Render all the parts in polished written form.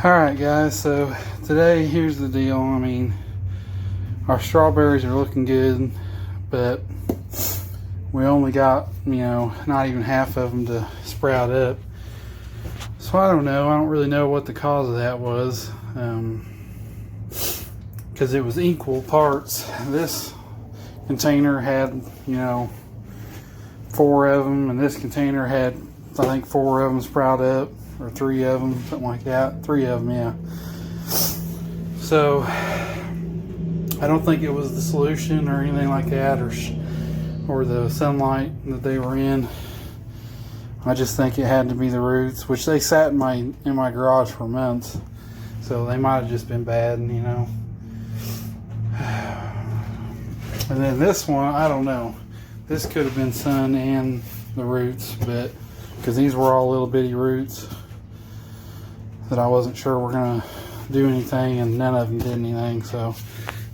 Alright guys, so today here's the deal. I mean, our strawberries are looking good, but we only got, not even half of them to sprout up. So I don't know. I don't really know what the cause of that was, because it was equal parts. This container had, 4 of them, and this container had, I think, 4 of them sprout up. Or 3 of them, something like that. 3 of them, yeah. So I don't think it was the solution or anything like that, or the sunlight that they were in. I just think it had to be the roots, which they sat in my garage for months, so they might have just been bad, And then this one, I don't know. This could have been sun and the roots, but because these were all little bitty roots that I wasn't sure were gonna do anything, and none of them did anything. So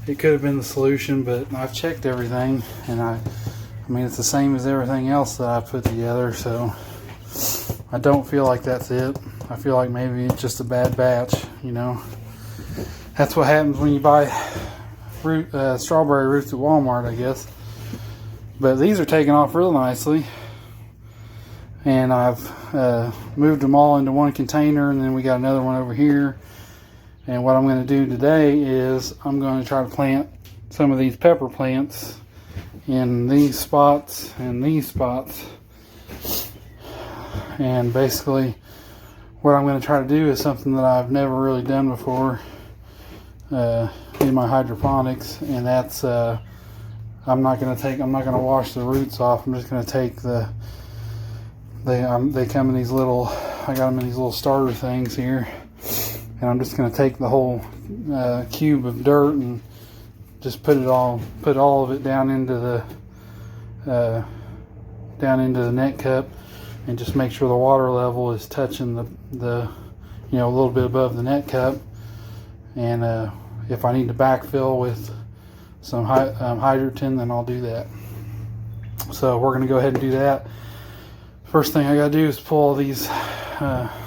it could have been the solution, but I've checked everything, and I mean it's the same as everything else that I put together. So I don't feel like that's it. I feel like maybe it's just a bad batch. That's what happens when you buy strawberry roots at Walmart, I guess. But these are taking off real nicely. And I've moved them all into one container, and then we got another one over here. And what I'm going to do today is I'm going to try to plant some of these pepper plants in these spots and these spots. And basically what I'm going to try to do is something that I've never really done before in my hydroponics, and that's I'm not going to wash the roots off. I'm just going to take they come in these little, I got them in these little starter things here, and I'm just going to take the whole cube of dirt and just put all of it down into the net cup, and just make sure the water level is touching the a little bit above the net cup. And if I need to backfill with some hydrogen, then I'll do that. So we're going to go ahead and do that. First thing I gotta do is pull all these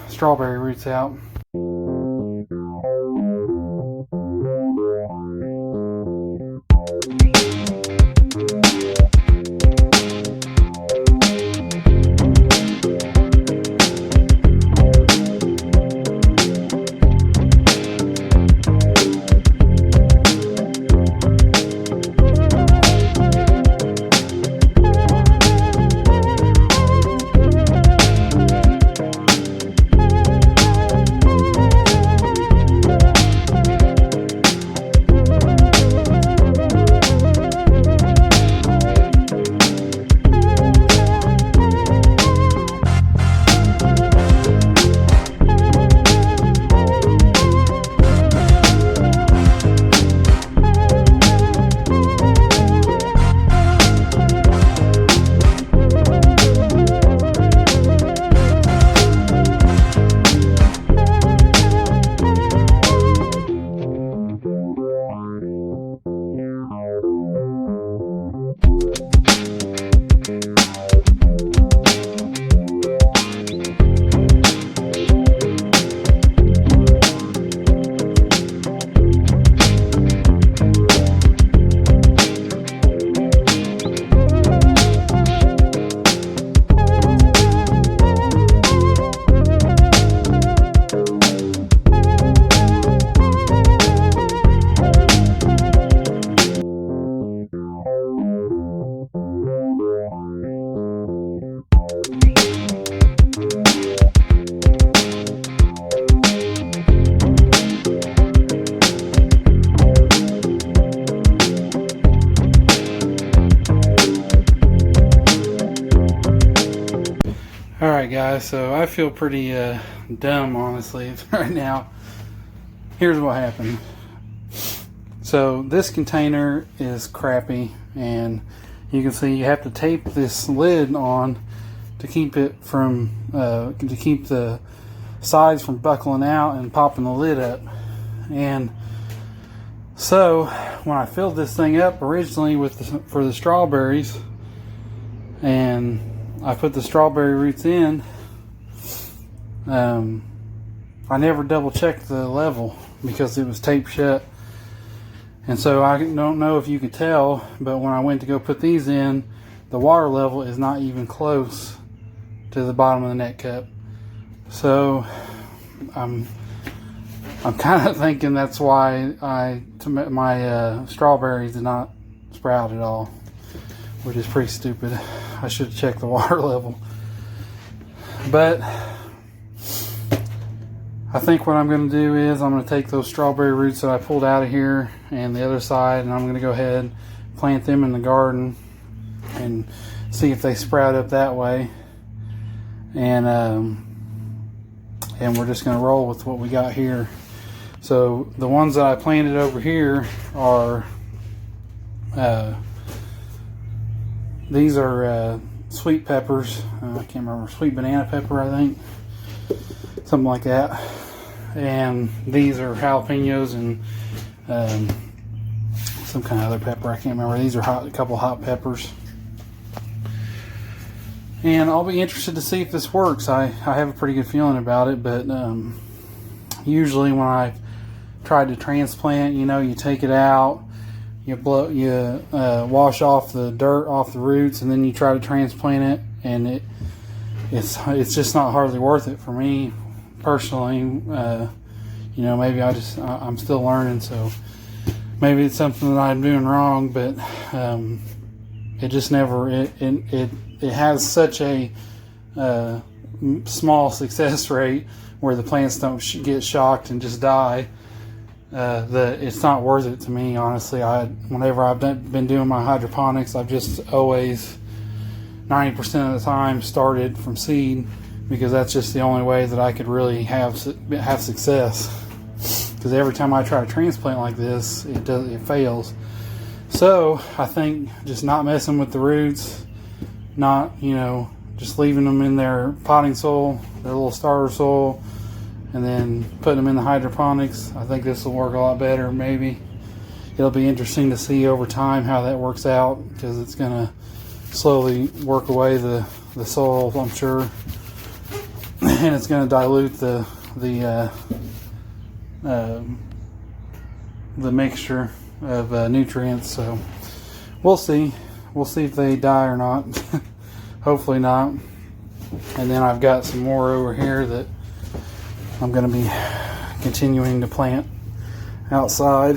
strawberry roots out. Alright guys, so I feel pretty dumb, honestly, right now. Here's what happened. So this container is crappy, and you can see you have to tape this lid on to keep it from to keep the sides from buckling out and popping the lid up. And so when I filled this thing up originally for the strawberries, and I put the strawberry roots in, I never double checked the level because it was taped shut. And so I don't know if you could tell, but when I went to go put these in, the water level is not even close to the bottom of the net cup. So I'm kind of thinking that's why my strawberries did not sprout at all, which is pretty stupid. I should have checked the water level. But I think what I'm going to do is I'm going to take those strawberry roots that I pulled out of here and the other side, and I'm going to go ahead and plant them in the garden and see if they sprout up that way. And we're just going to roll with what we got here. So the ones that I planted over here are these are sweet peppers. I can't remember, sweet banana pepper, I think. Something like that. And these are jalapenos and some kind of other pepper. I can't remember. These are a couple hot peppers. And I'll be interested to see if this works. I have a pretty good feeling about it, but usually when I tried to transplant, you know, you take it out, you wash off the dirt off the roots, and then you try to transplant it, and it's just not hardly worth it for me personally. You know, maybe I'm still learning, so maybe it's something that I'm doing wrong, but it just never it has such a small success rate where the plants don't get shocked and just die, that it's not worth it to me, honestly. Whenever I've been doing my hydroponics, I've just always 90% of the time started from seed, because that's just the only way that I could really have success. Because every time I try to transplant like this, it fails. So I think just not messing with the roots, not, you know, just leaving them in their potting soil, their little starter soil, and then putting them in the hydroponics. I think this will work a lot better. Maybe it'll be interesting to see over time how that works out, because it's going to slowly work away the soil, I'm sure, and it's going to dilute the mixture of nutrients. So we'll see if they die or not. Hopefully not. And then I've got some more over here that I'm going to be continuing to plant outside.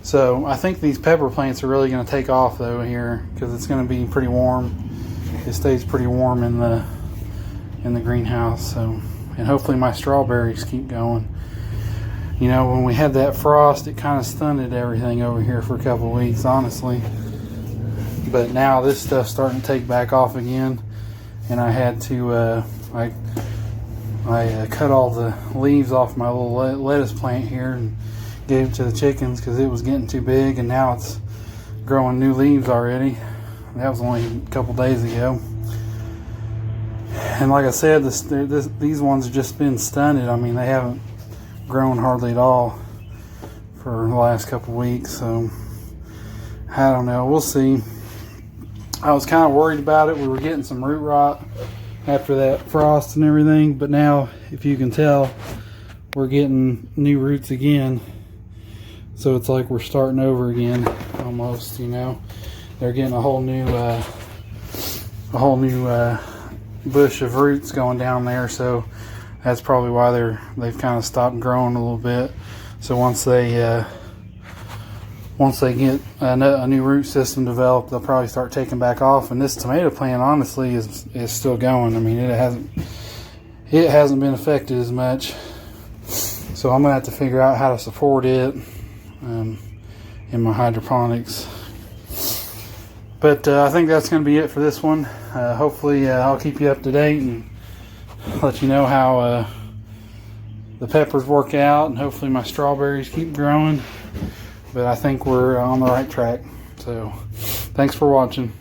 So I think these pepper plants are really going to take off though here, because it's going to be pretty warm. It stays pretty warm in the greenhouse. So, and hopefully my strawberries keep going. You know, when we had that frost, it kind of stunted everything over here for a couple of weeks, honestly. But now this stuff's starting to take back off again, and I had to I cut all the leaves off my little lettuce plant here and gave it to the chickens because it was getting too big, and now it's growing new leaves already. That was only a couple days ago. And like I said, these ones have just been stunted. I mean, they haven't grown hardly at all for the last couple weeks, so I don't know. We'll see. I was kind of worried about it. We were getting some root rot after that frost and everything, but now, if you can tell, we're getting new roots again. So it's like we're starting over again, almost. You know, they're getting a whole new bush of roots going down there. So that's probably why they've kind of stopped growing a little bit. So once they get a new root system developed, they'll probably start taking back off. And this tomato plant, honestly, is still going. I mean, it hasn't been affected as much. So I'm gonna have to figure out how to support it in my hydroponics. But I think that's going to be it for this one. Hopefully I'll keep you up to date and let you know how the peppers work out, and hopefully my strawberries keep growing. But I think we're on the right track. So thanks for watching.